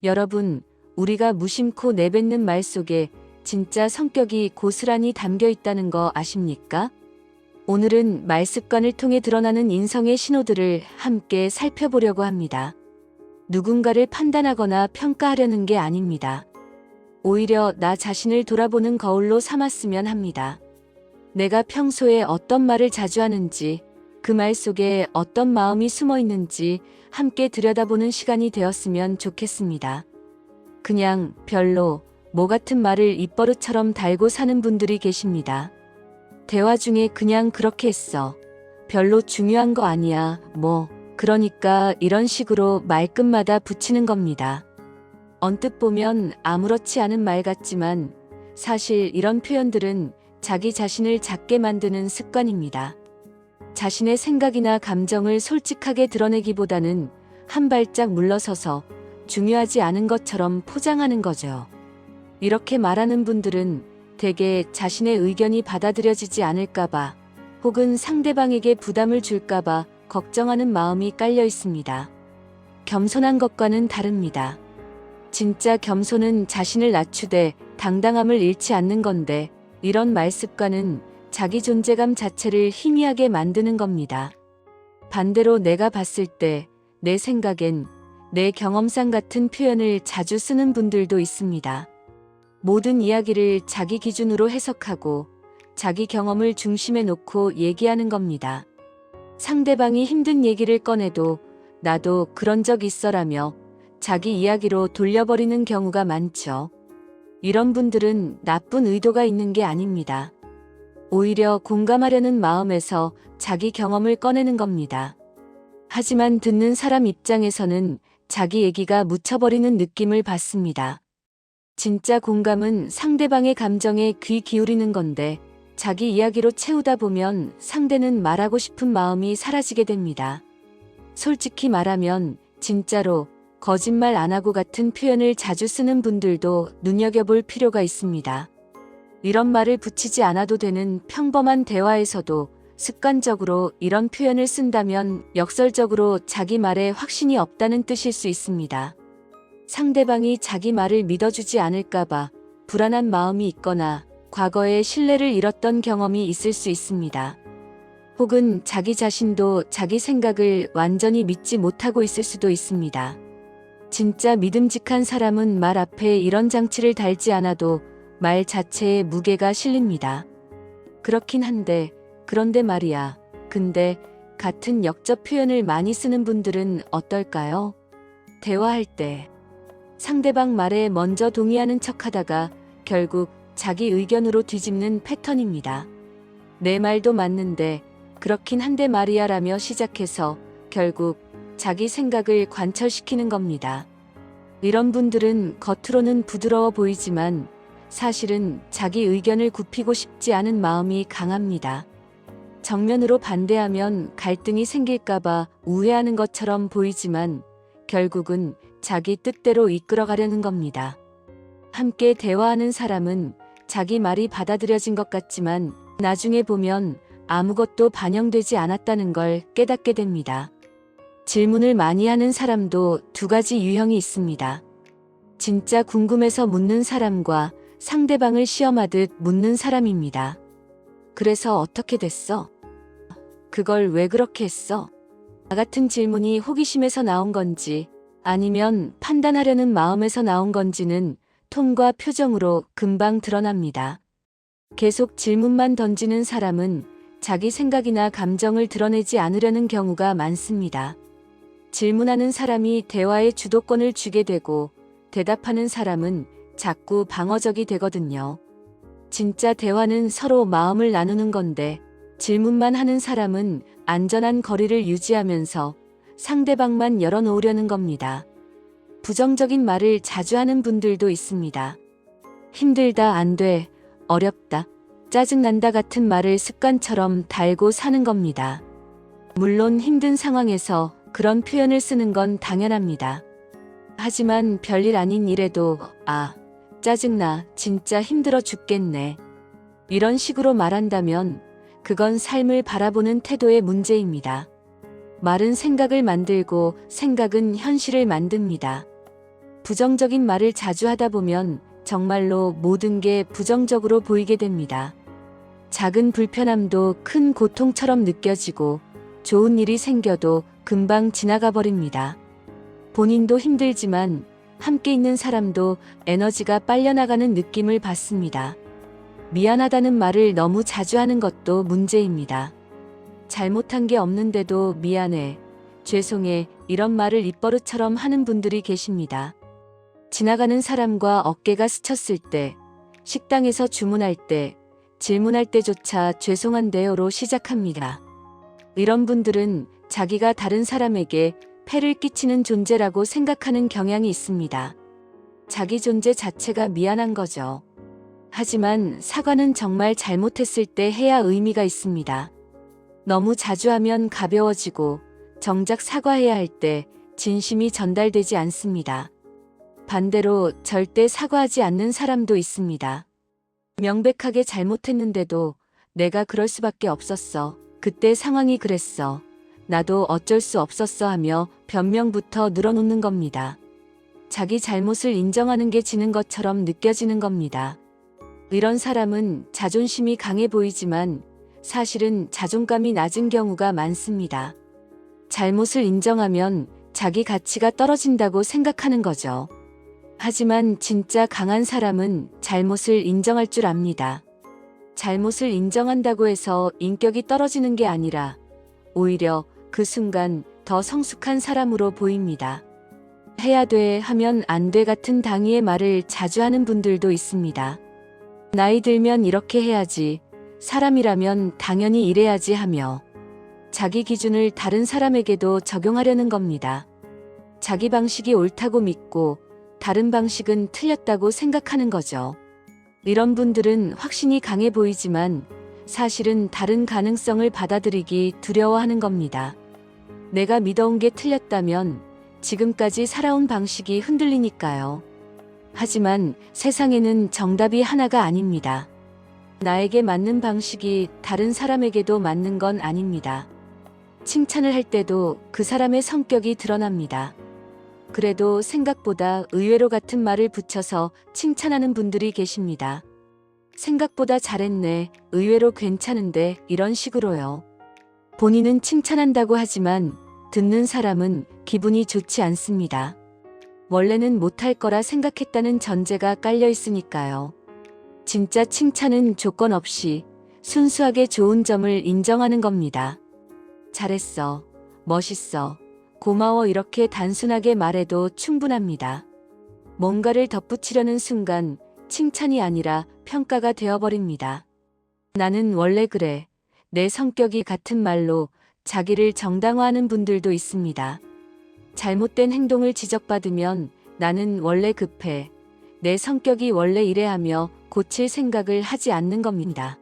여러분, 우리가 무심코 내뱉는 말 속에 진짜 성격이 고스란히 담겨 있다는 거 아십니까? 오늘은 말 습관을 통해 드러나는 인성의 신호들을 함께 살펴보려고 합니다. 누군가를 판단하거나 평가하려는 게 아닙니다. 오히려 나 자신을 돌아보는 거울로 삼았으면 합니다. 내가 평소에 어떤 말을 자주 하는지, 그 말 속에 어떤 마음이 숨어 있는지 함께 들여다보는 시간이 되었으면 좋겠습니다. 그냥 별로 뭐 같은 말을 입버릇처럼 달고 사는 분들이 계십니다. 대화 중에 그냥 그렇게 했어. 별로 중요한 거 아니야. 그러니까 이런 식으로 말끝마다 붙이는 겁니다. 언뜻 보면 아무렇지 않은 말 같지만 사실 이런 표현들은 자기 자신을 작게 만드는 습관입니다. 자신의 생각이나 감정을 솔직하게 드러내기보다는 한 발짝 물러서서 중요하지 않은 것처럼 포장하는 거죠. 이렇게 말하는 분들은 대개 자신의 의견이 받아들여지지 않을까봐 혹은 상대방에게 부담을 줄까봐 걱정하는 마음이 깔려 있습니다. 겸손한 것과는 다릅니다. 진짜 겸손은 자신을 낮추되 당당함을 잃지 않는 건데 이런 말 습관은 자기 존재감 자체를 희미하게 만드는 겁니다. 반대로 내가 봤을 때, 내 생각엔, 내 경험상 같은 표현을 자주 쓰는 분들도 있습니다. 모든 이야기를 자기 기준으로 해석하고 자기 경험을 중심에 놓고 얘기하는 겁니다. 상대방이 힘든 얘기를 꺼내도 나도 그런 적 있어라며 자기 이야기로 돌려버리는 경우가 많죠. 이런 분들은 나쁜 의도가 있는 게 아닙니다. 오히려 공감하려는 마음에서 자기 경험을 꺼내는 겁니다. 하지만 듣는 사람 입장에서는 자기 얘기가 묻혀버리는 느낌을 받습니다. 진짜 공감은 상대방의 감정에 귀 기울이는 건데 자기 이야기로 채우다 보면 상대는 말하고 싶은 마음이 사라지게 됩니다. 솔직히 말하면 진짜로 거짓말 안 하고 같은 표현을 자주 쓰는 분들도 눈여겨볼 필요가 있습니다. 이런 말을 붙이지 않아도 되는 평범한 대화에서도 습관적으로 이런 표현을 쓴다면 역설적으로 자기 말에 확신이 없다는 뜻일 수 있습니다. 상대방이 자기 말을 믿어주지 않을까봐 불안한 마음이 있거나 과거에 신뢰를 잃었던 경험이 있을 수 있습니다. 혹은 자기 자신도 자기 생각을 완전히 믿지 못하고 있을 수도 있습니다. 진짜 믿음직한 사람은 말 앞에 이런 장치를 달지 않아도 말 자체에 무게가 실립니다. 그렇긴 한데, 그런데 말이야. 근데 같은 역적 표현을 많이 쓰는 분들은 어떨까요? 대화할 때 상대방 말에 먼저 동의하는 척하다가 결국 자기 의견으로 뒤집는 패턴입니다. 내 말도 맞는데 그렇긴 한데 말이야 라며 시작해서 결국 자기 생각을 관철시키는 겁니다. 이런 분들은 겉으로는 부드러워 보이지만 사실은 자기 의견을 굽히고 싶지 않은 마음이 강합니다. 정면으로 반대하면 갈등이 생길까봐 우회하는 것처럼 보이지만 결국은 자기 뜻대로 이끌어가려는 겁니다. 함께 대화하는 사람은 자기 말이 받아들여진 것 같지만 나중에 보면 아무것도 반영되지 않았다는 걸 깨닫게 됩니다. 질문을 많이 하는 사람도 두 가지 유형이 있습니다. 진짜 궁금해서 묻는 사람과 상대방을 시험하듯 묻는 사람입니다. 그래서 어떻게 됐어? 그걸 왜 그렇게 했어? 나 같은 질문이 호기심에서 나온 건지 아니면 판단하려는 마음에서 나온 건지는 톤과 표정으로 금방 드러납니다. 계속 질문만 던지는 사람은 자기 생각이나 감정을 드러내지 않으려는 경우가 많습니다. 질문하는 사람이 대화에 주도권을 주게 되고 대답하는 사람은 자꾸 방어적이 되거든요. 진짜 대화는 서로 마음을 나누는 건데 질문만 하는 사람은 안전한 거리를 유지하면서 상대방만 열어놓으려는 겁니다. 부정적인 말을 자주 하는 분들도 있습니다. 힘들다, 안 돼, 어렵다, 짜증난다 같은 말을 습관처럼 달고 사는 겁니다. 물론 힘든 상황에서 그런 표현을 쓰는 건 당연합니다. 하지만 별일 아닌 일에도 짜증나, 진짜 힘들어 죽겠네. 이런 식으로 말한다면 그건 삶을 바라보는 태도의 문제입니다. 말은 생각을 만들고 생각은 현실을 만듭니다. 부정적인 말을 자주 하다 보면 정말로 모든 게 부정적으로 보이게 됩니다. 작은 불편함도 큰 고통처럼 느껴지고 좋은 일이 생겨도 금방 지나가 버립니다. 본인도 힘들지만 함께 있는 사람도 에너지가 빨려나가는 느낌을 받습니다. 미안하다는 말을 너무 자주 하는 것도 문제입니다. 잘못한 게 없는데도 미안해, 죄송해 이런 말을 입버릇처럼 하는 분들이 계십니다. 지나가는 사람과 어깨가 스쳤을 때, 식당에서 주문할 때, 질문할 때조차 죄송한데요로 시작합니다. 이런 분들은 자기가 다른 사람에게 폐를 끼치는 존재라고 생각하는 경향이 있습니다. 자기 존재 자체가 미안한 거죠. 하지만 사과는 정말 잘못했을 때 해야 의미가 있습니다. 너무 자주 하면 가벼워지고 정작 사과해야 할 때 진심이 전달되지 않습니다. 반대로 절대 사과하지 않는 사람도 있습니다. 명백하게 잘못했는데도 내가 그럴 수밖에 없었어. 그때 상황이 그랬어. 나도 어쩔 수 없었어 하며 변명부터 늘어놓는 겁니다. 자기 잘못을 인정하는 게 지는 것처럼 느껴지는 겁니다. 이런 사람은 자존심이 강해 보이지만 사실은 자존감이 낮은 경우가 많습니다. 잘못을 인정하면 자기 가치가 떨어진다고 생각하는 거죠. 하지만 진짜 강한 사람은 잘못을 인정할 줄 압니다. 잘못을 인정한다고 해서 인격이 떨어지는 게 아니라 오히려 그 순간 더 성숙한 사람으로 보입니다. 해야 돼 하면 안 돼 같은 당위의 말을 자주 하는 분들도 있습니다. 나이 들면 이렇게 해야지, 사람이라면 당연히 이래야지 하며 자기 기준을 다른 사람에게도 적용하려는 겁니다. 자기 방식이 옳다고 믿고 다른 방식은 틀렸다고 생각하는 거죠. 이런 분들은 확신이 강해 보이지만 사실은 다른 가능성을 받아들이기 두려워하는 겁니다. 내가 믿어온 게 틀렸다면 지금까지 살아온 방식이 흔들리니까요. 하지만 세상에는 정답이 하나가 아닙니다. 나에게 맞는 방식이 다른 사람에게도 맞는 건 아닙니다. 칭찬을 할 때도 그 사람의 성격이 드러납니다. 그래도 생각보다 의외로 같은 말을 붙여서 칭찬하는 분들이 계십니다. 생각보다 잘했네, 의외로 괜찮은데 이런 식으로요. 본인은 칭찬한다고 하지만 듣는 사람은 기분이 좋지 않습니다. 원래는 못할 거라 생각했다는 전제가 깔려 있으니까요. 진짜 칭찬은 조건 없이 순수하게 좋은 점을 인정하는 겁니다. 잘했어, 멋있어, 고마워 이렇게 단순하게 말해도 충분합니다. 뭔가를 덧붙이려는 순간 칭찬이 아니라 평가가 되어버립니다. 나는 원래 그래, 내 성격이 같은 말로 자기를 정당화하는 분들도 있습니다. 잘못된 행동을 지적받으면 나는 원래 급해, 내 성격이 원래 이래 하며 고칠 생각을 하지 않는 겁니다.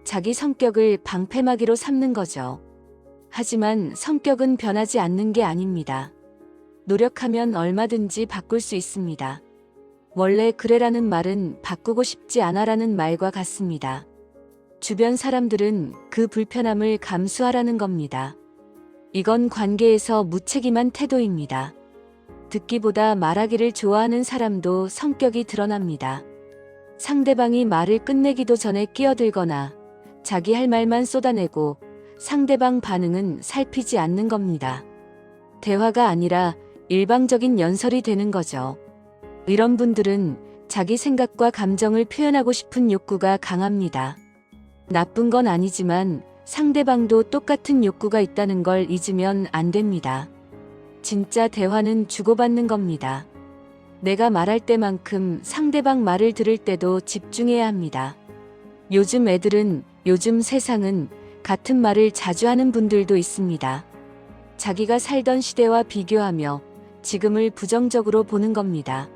자기 성격을 방패막이로 삼는 거죠. 하지만 성격은 변하지 않는 게 아닙니다. 노력하면 얼마든지 바꿀 수 있습니다. 원래 그래라는 말은 바꾸고 싶지 않아라는 말과 같습니다. 주변 사람들은 그 불편함을 감수하라는 겁니다. 이건 관계에서 무책임한 태도입니다. 듣기보다 말하기를 좋아하는 사람도 성격이 드러납니다. 상대방이 말을 끝내기도 전에 끼어들거나 자기 할 말만 쏟아내고 상대방 반응은 살피지 않는 겁니다. 대화가 아니라 일방적인 연설이 되는 거죠. 이런 분들은 자기 생각과 감정을 표현하고 싶은 욕구가 강합니다. 나쁜 건 아니지만 상대방도 똑같은 욕구가 있다는 걸 잊으면 안 됩니다. 진짜 대화는 주고받는 겁니다. 내가 말할 때만큼 상대방 말을 들을 때도 집중해야 합니다. 요즘 애들은, 요즘 세상은 같은 말을 자주 하는 분들도 있습니다. 자기가 살던 시대와 비교하며 지금을 부정적으로 보는 겁니다.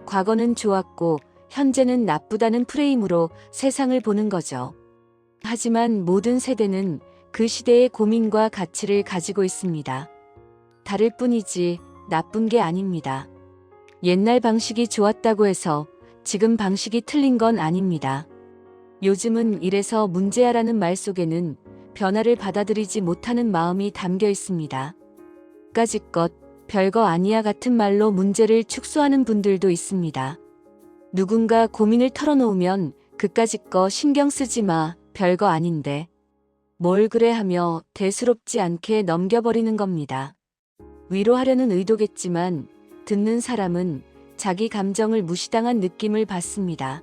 과거는 좋았고 현재는 나쁘다는 프레임으로 세상을 보는 거죠. 하지만 모든 세대는 그 시대의 고민과 가치를 가지고 있습니다. 다를 뿐이지 나쁜 게 아닙니다. 옛날 방식이 좋았다고 해서 지금 방식이 틀린 건 아닙니다. 요즘은 이래서 문제야라는 말 속에는 변화를 받아들이지 못하는 마음이 담겨 있습니다. 까짓것 별거 아니야 같은 말로 문제를 축소하는 분들도 있습니다. 누군가 고민을 털어놓으면 그까짓 거 신경 쓰지 마, 별거 아닌데. 뭘 그래 하며 대수롭지 않게 넘겨버리는 겁니다. 위로하려는 의도겠지만 듣는 사람은 자기 감정을 무시당한 느낌을 받습니다.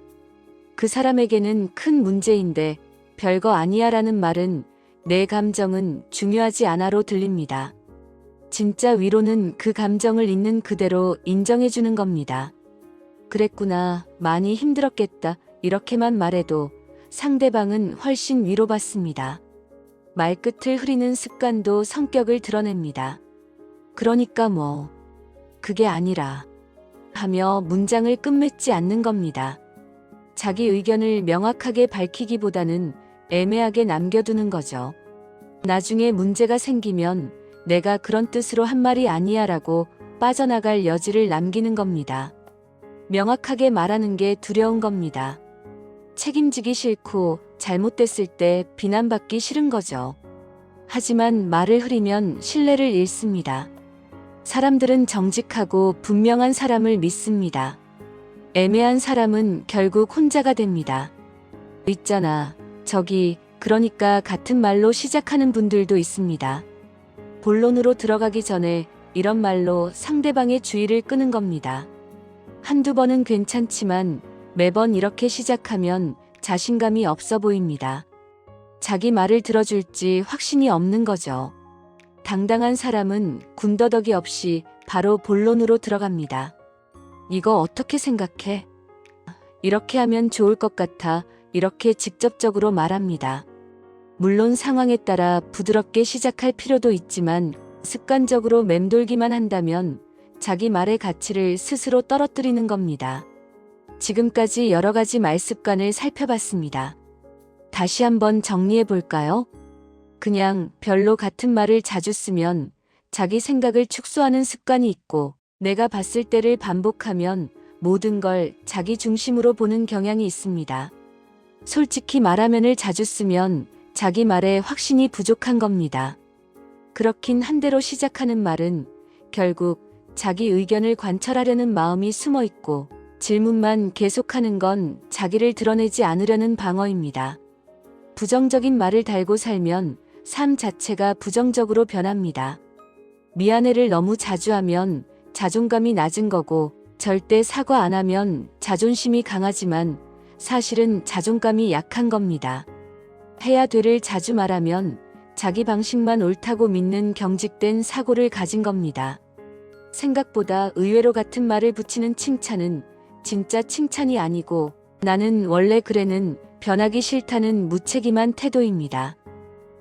그 사람에게는 큰 문제인데 별거 아니야라는 말은 내 감정은 중요하지 않아로 들립니다. 진짜 위로는 그 감정을 있는 그대로 인정해주는 겁니다. 그랬구나, 많이 힘들었겠다, 이렇게만 말해도 상대방은 훨씬 위로받습니다. 말끝을 흐리는 습관도 성격을 드러냅니다. 그러니까 뭐, 그게 아니라 하며 문장을 끝맺지 않는 겁니다. 자기 의견을 명확하게 밝히기보다는 애매하게 남겨두는 거죠. 나중에 문제가 생기면 내가 그런 뜻으로 한 말이 아니야 라고 빠져나갈 여지를 남기는 겁니다. 명확하게 말하는 게 두려운 겁니다. 책임지기 싫고 잘못됐을 때 비난받기 싫은 거죠. 하지만 말을 흐리면 신뢰를 잃습니다. 사람들은 정직하고 분명한 사람을 믿습니다. 애매한 사람은 결국 혼자가 됩니다. 있잖아, 저기, 그러니까 같은 말로 시작하는 분들도 있습니다. 본론으로 들어가기 전에 이런 말로 상대방의 주의를 끄는 겁니다. 한두 번은 괜찮지만 매번 이렇게 시작하면 자신감이 없어 보입니다. 자기 말을 들어줄지 확신이 없는 거죠. 당당한 사람은 군더더기 없이 바로 본론으로 들어갑니다. 이거 어떻게 생각해? 이렇게 하면 좋을 것 같아. 이렇게 직접적으로 말합니다. 물론 상황에 따라 부드럽게 시작할 필요도 있지만 습관적으로 맴돌기만 한다면 자기 말의 가치를 스스로 떨어뜨리는 겁니다. 지금까지 여러 가지 말 습관을 살펴봤습니다. 다시 한번 정리해 볼까요? 그냥 별로 같은 말을 자주 쓰면 자기 생각을 축소하는 습관이 있고, 내가 봤을 때를 반복하면 모든 걸 자기 중심으로 보는 경향이 있습니다. 솔직히 말하면을 자주 쓰면 자기 말에 확신이 부족한 겁니다. 그렇긴 한대로 시작하는 말은 결국 자기 의견을 관철하려는 마음이 숨어 있고, 질문만 계속하는 건 자기를 드러내지 않으려는 방어입니다. 부정적인 말을 달고 살면 삶 자체가 부정적으로 변합니다. 미안해를 너무 자주 하면 자존감이 낮은 거고, 절대 사과 안 하면 자존심이 강하지만 사실은 자존감이 약한 겁니다. 해야 될을 자주 말하면 자기 방식만 옳다고 믿는 경직된 사고를 가진 겁니다. 생각보다 의외로 같은 말을 붙이는 칭찬은 진짜 칭찬이 아니고, 나는 원래 그래는 변하기 싫다는 무책임한 태도입니다.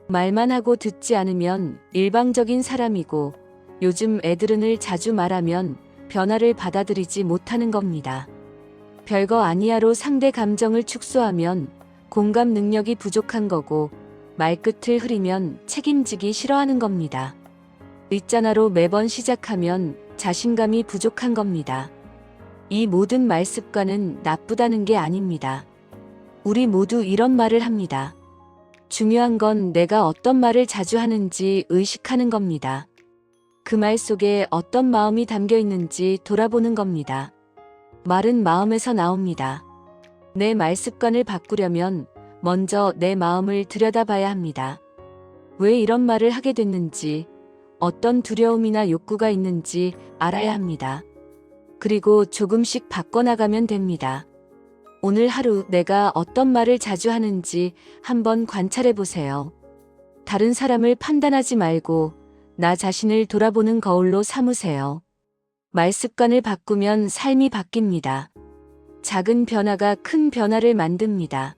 말만 하고 듣지 않으면 일방적인 사람이고, 요즘 애들은을 자주 말하면 변화를 받아들이지 못하는 겁니다. 별거 아니야로 상대 감정을 축소하면 공감 능력이 부족한 거고, 말끝을 흐리면 책임지기 싫어하는 겁니다. 있잖아로 매번 시작하면 자신감이 부족한 겁니다. 이 모든 말 습관은 나쁘다는 게 아닙니다. 우리 모두 이런 말을 합니다. 중요한 건 내가 어떤 말을 자주 하는지 의식하는 겁니다. 그 말 속에 어떤 마음이 담겨 있는지 돌아보는 겁니다. 말은 마음에서 나옵니다. 내 말 습관을 바꾸려면 먼저 내 마음을 들여다봐야 합니다. 왜 이런 말을 하게 됐는지, 어떤 두려움이나 욕구가 있는지 알아야 합니다. 그리고 조금씩 바꿔나가면 됩니다. 오늘 하루 내가 어떤 말을 자주 하는지 한번 관찰해 보세요. 다른 사람을 판단하지 말고 나 자신을 돌아보는 거울로 삼으세요. 말 습관을 바꾸면 삶이 바뀝니다. 작은 변화가 큰 변화를 만듭니다.